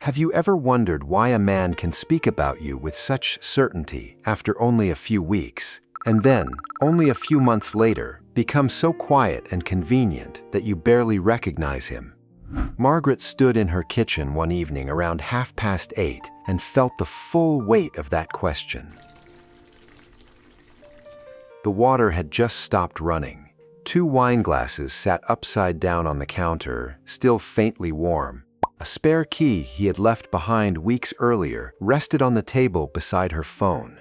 Have you ever wondered why a man can speak about you with such certainty after only a few weeks, and then, only a few months later, become so quiet and convenient that you barely recognize him? Margaret stood in her kitchen one evening around 8:30 and felt the full weight of that question. The water had just stopped running. 2 wine glasses sat upside down on the counter, still faintly warm. A spare key he had left behind weeks earlier rested on the table beside her phone.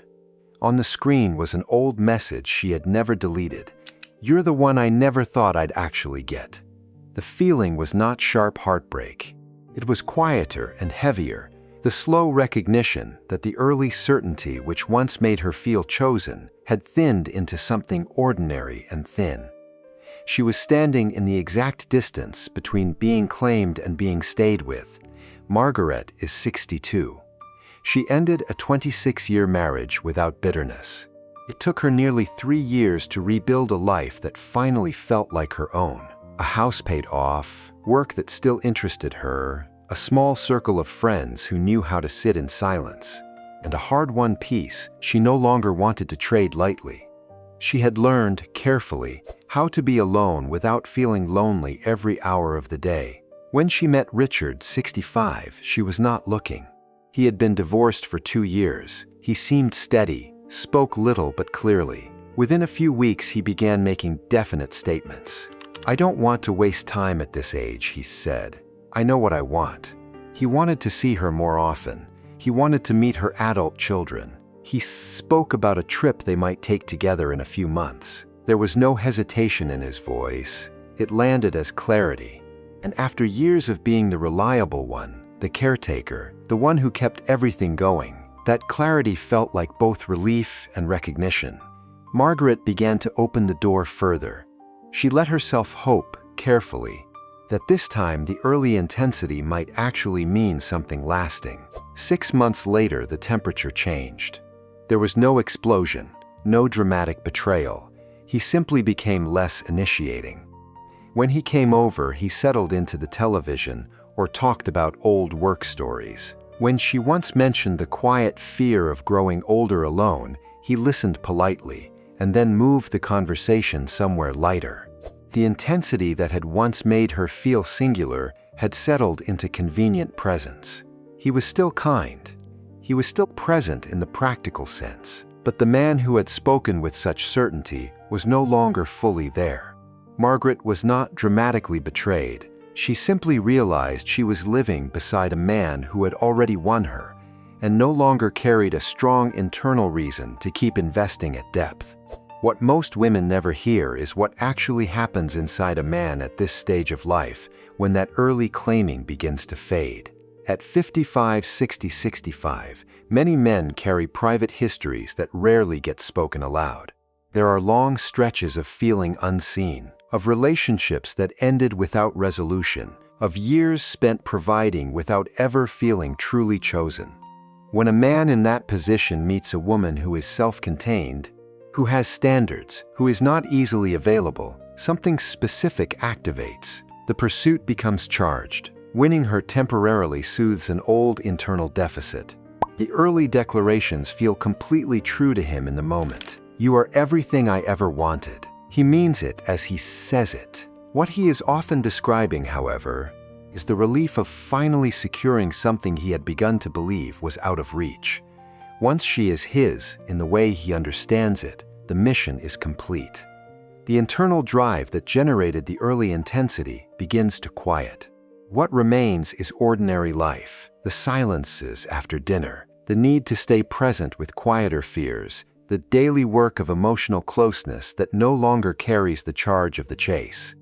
On the screen was an old message she had never deleted. "You're the one I never thought I'd actually get." The feeling was not sharp heartbreak. It was quieter and heavier, the slow recognition that the early certainty which once made her feel chosen had thinned into something ordinary and thin. She was standing in the exact distance between being claimed and being stayed with. Margaret is 62. She ended a 26-year marriage without bitterness. It took her nearly 3 years to rebuild a life that finally felt like her own. A house paid off, work that still interested her, a small circle of friends who knew how to sit in silence, and a hard-won peace she no longer wanted to trade lightly. She had learned, carefully, how to be alone without feeling lonely every hour of the day. When she met Richard, 65, she was not looking. He had been divorced for 2 years. He seemed steady, spoke little but clearly. Within a few weeks, he began making definite statements. "I don't want to waste time at this age," he said. "I know what I want." He wanted to see her more often. He wanted to meet her adult children. He spoke about a trip they might take together in a few months. There was no hesitation in his voice. It landed as clarity. And after years of being the reliable one, the caretaker, the one who kept everything going, that clarity felt like both relief and recognition. Margaret began to open the door further. She let herself hope, carefully, that this time the early intensity might actually mean something lasting. 6 months later, the temperature changed. There was no explosion, no dramatic betrayal. He simply became less initiating. When he came over, he settled into the television or talked about old work stories. When she once mentioned the quiet fear of growing older alone, he listened politely and then moved the conversation somewhere lighter. The intensity that had once made her feel singular had settled into convenient presence. He was still kind. He was still present in the practical sense, but the man who had spoken with such certainty was no longer fully there. Margaret was not dramatically betrayed. She simply realized she was living beside a man who had already won her and no longer carried a strong internal reason to keep investing at depth. What most women never hear is what actually happens inside a man at this stage of life when that early claiming begins to fade. At 55, 60, 65, many men carry private histories that rarely get spoken aloud. There are long stretches of feeling unseen, of relationships that ended without resolution, of years spent providing without ever feeling truly chosen. When a man in that position meets a woman who is self-contained, who has standards, who is not easily available, something specific activates. The pursuit becomes charged. Winning her temporarily soothes an old internal deficit. The early declarations feel completely true to him in the moment. "You are everything I ever wanted." He means it as he says it. What he is often describing, however, is the relief of finally securing something he had begun to believe was out of reach. Once she is his in the way he understands it, the mission is complete. The internal drive that generated the early intensity begins to quiet. What remains is ordinary life, the silences after dinner, the need to stay present with quieter fears, the daily work of emotional closeness that no longer carries the charge of the chase.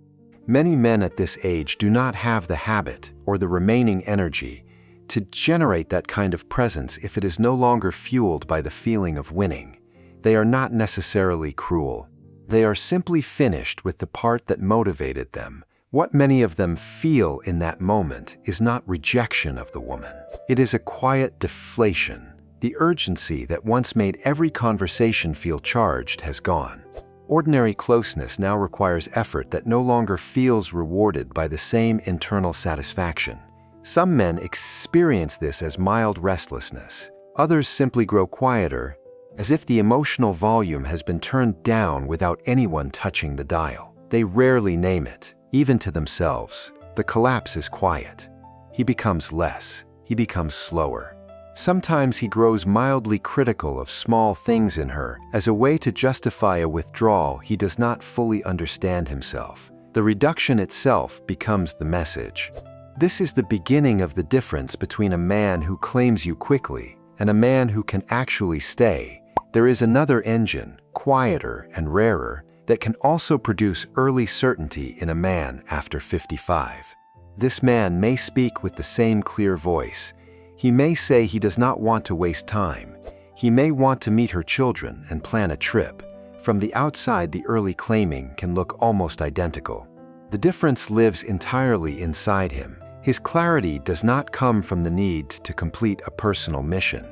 Many men at this age do not have the habit or the remaining energy to generate that kind of presence if it is no longer fueled by the feeling of winning. They are not necessarily cruel. They are simply finished with the part that motivated them. What many of them feel in that moment is not rejection of the woman. It is a quiet deflation. The urgency that once made every conversation feel charged has gone. Ordinary closeness now requires effort that no longer feels rewarded by the same internal satisfaction. Some men experience this as mild restlessness. Others simply grow quieter, as if the emotional volume has been turned down without anyone touching the dial. They rarely name it, even to themselves. The collapse is quiet. He becomes less. He becomes slower. Sometimes he grows mildly critical of small things in her as a way to justify a withdrawal he does not fully understand himself. The reduction itself becomes the message. This is the beginning of the difference between a man who claims you quickly and a man who can actually stay. There is another engine, quieter and rarer, that can also produce early certainty in a man after 55. This man may speak with the same clear voice. He may say he does not want to waste time. He may want to meet her children and plan a trip. From the outside, the early claiming can look almost identical. The difference lives entirely inside him. His clarity does not come from the need to complete a personal mission.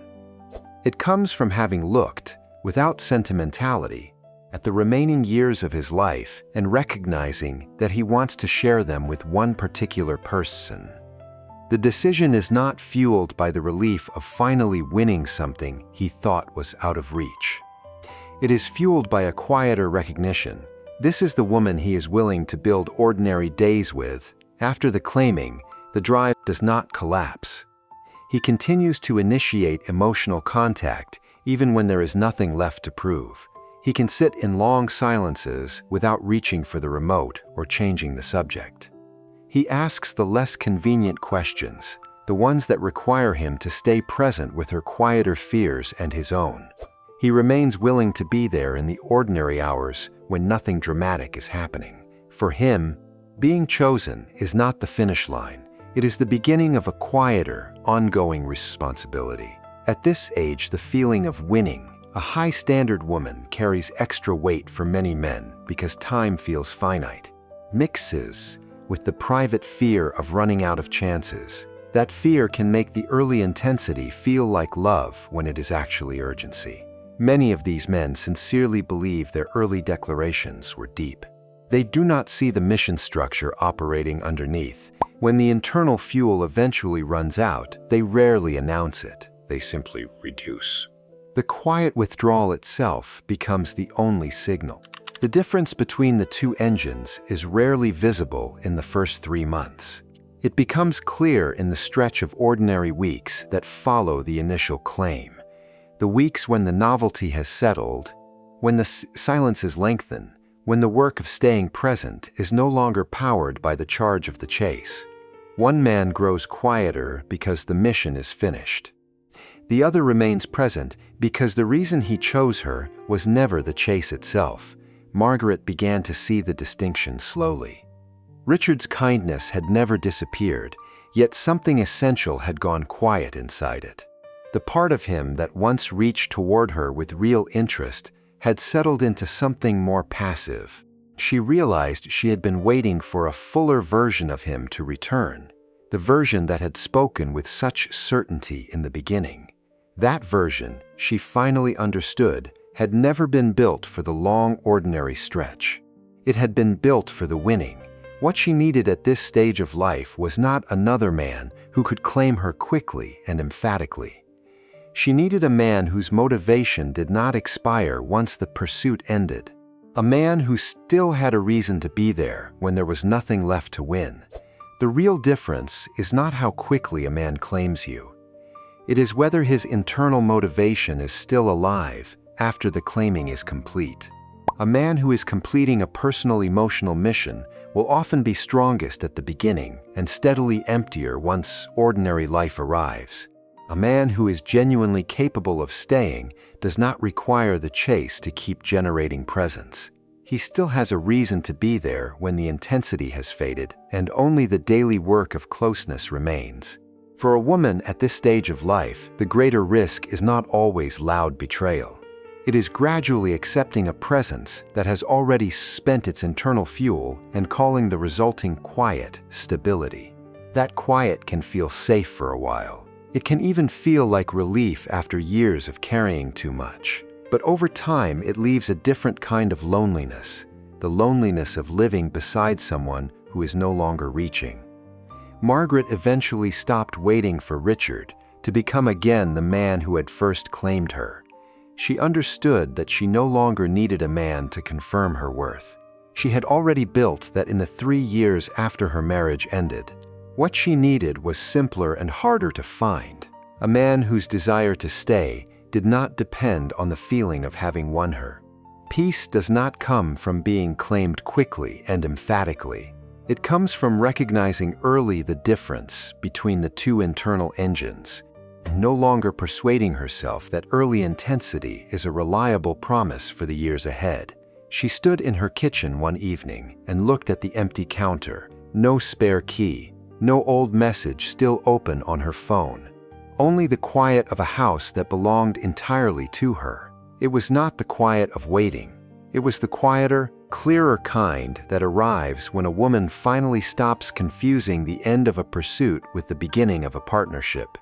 It comes from having looked, without sentimentality, at the remaining years of his life and recognizing that he wants to share them with one particular person. The decision is not fueled by the relief of finally winning something he thought was out of reach. It is fueled by a quieter recognition. This is the woman he is willing to build ordinary days with. After the claiming, the drive does not collapse. He continues to initiate emotional contact even when there is nothing left to prove. He can sit in long silences without reaching for the remote or changing the subject. He asks the less convenient questions, the ones that require him to stay present with her quieter fears and his own. He remains willing to be there in the ordinary hours when nothing dramatic is happening. For him, being chosen is not the finish line. It is the beginning of a quieter, ongoing responsibility. At this age, the feeling of winning, a high-standard woman, carries extra weight for many men because time feels finite. Mixes with the private fear of running out of chances. That fear can make the early intensity feel like love when it is actually urgency. Many of these men sincerely believe their early declarations were deep. They do not see the mission structure operating underneath. When the internal fuel eventually runs out, they rarely announce it. They simply reduce. The quiet withdrawal itself becomes the only signal. The difference between the two engines is rarely visible in the first 3 months. It becomes clear in the stretch of ordinary weeks that follow the initial claim. The weeks when the novelty has settled, when the silences lengthen, when the work of staying present is no longer powered by the charge of the chase. One man grows quieter because the mission is finished. The other remains present because the reason he chose her was never the chase itself. Margaret began to see the distinction slowly. Richard's kindness had never disappeared, yet something essential had gone quiet inside it. The part of him that once reached toward her with real interest had settled into something more passive. She realized she had been waiting for a fuller version of him to return, the version that had spoken with such certainty in the beginning. That version, she finally understood, had never been built for the long, ordinary stretch. It had been built for the winning. What she needed at this stage of life was not another man who could claim her quickly and emphatically. She needed a man whose motivation did not expire once the pursuit ended. A man who still had a reason to be there when there was nothing left to win. The real difference is not how quickly a man claims you. It is whether his internal motivation is still alive after the claiming is complete. A man who is completing a personal emotional mission will often be strongest at the beginning and steadily emptier once ordinary life arrives. A man who is genuinely capable of staying does not require the chase to keep generating presence. He still has a reason to be there when the intensity has faded and only the daily work of closeness remains. For a woman at this stage of life, the greater risk is not always loud betrayal. It is gradually accepting a presence that has already spent its internal fuel and calling the resulting quiet stability. That quiet can feel safe for a while. It can even feel like relief after years of carrying too much. But over time, it leaves a different kind of loneliness, the loneliness of living beside someone who is no longer reaching. Margaret eventually stopped waiting for Richard to become again the man who had first claimed her. She understood that she no longer needed a man to confirm her worth. She had already built that in the 3 years after her marriage ended. What she needed was simpler and harder to find. A man whose desire to stay did not depend on the feeling of having won her. Peace does not come from being claimed quickly and emphatically. It comes from recognizing early the difference between the two internal engines, and no longer persuading herself that early intensity is a reliable promise for the years ahead. She stood in her kitchen one evening and looked at the empty counter. No spare key, no old message still open on her phone. Only the quiet of a house that belonged entirely to her. It was not the quiet of waiting. It was the quieter, clearer kind that arrives when a woman finally stops confusing the end of a pursuit with the beginning of a partnership.